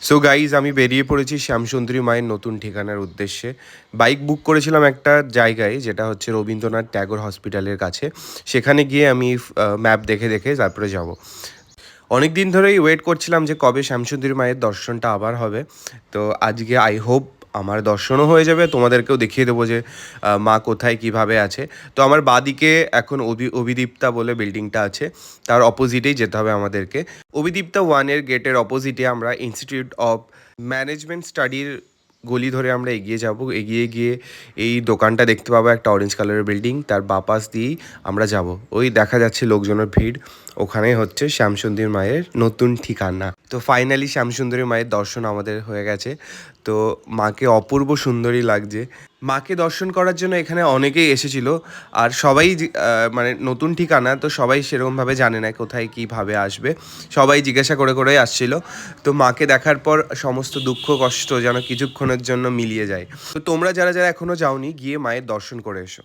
So guys আমি বেরিয়ে পড়েছি শ্যামসুন্দরী মায়ের নতুন ঠিকানার উদ্দেশ্যে। বাইক বুক করেছিলাম একটা জায়গায়, যেটা হচ্ছে রবীন্দ্রনাথ ট্যাগর হসপিটালের কাছে। সেখানে গিয়ে আমি ম্যাপ দেখে দেখে তারপরে যাব। অনেক দিন ধরেই ওয়েট করছিলাম যে কবে শ্যামসুন্দরী মায়ের দর্শনটা আবার হবে। তো আজকে আই হোপ আমার দর্শনও হয়ে যাবে, তোমাদেরকেও দেখিয়ে দেবো যে মা কোথায় কিভাবে আছে। তো আমার বাদিকে এখন অভিদীপ্তা বলে বিল্ডিংটা আছে, তার অপোজিটেই যেতে হবে আমাদেরকে। অভিদীপ্তা ওয়ানের গেটের অপোজিটে আমরা ইনস্টিটিউট অফ ম্যানেজমেন্ট স্টাডির গলি ধরে আমরা এগিয়ে যাব। এগিয়ে গিয়ে এই দোকানটা দেখতে পাবো, একটা অরেঞ্জ কালারের বিল্ডিং, তার বাপাস দিয়েই আমরা যাব। ওই দেখা যাচ্ছে লোকজনের ভিড়, ওখানেই হচ্ছে শ্যামসুন্দরী মায়ের নতুন ঠিকানা। তো ফাইনালি শ্যামসুন্দরী মায়ের দর্শন আমাদের হয়ে গেছে। তো মাকে অপূর্ব সুন্দরী লাগছে। মাকে দর্শন করার জন্য এখানে অনেকেই এসেছিল, আর সবাই মানে নতুন ঠিকানা, তো সবাই সেরকমভাবে জানে না কোথায় কীভাবে আসবে। সবাই জিজ্ঞাসা করে করেই আসছিল। তো মাকে দেখার পর সমস্ত দুঃখ কষ্ট যেন কিছুক্ষণের জন্য মিলিয়ে যায়। তো তোমরা যারা যারা এখনও যাওনি, গিয়ে মায়ের দর্শন করে এসো।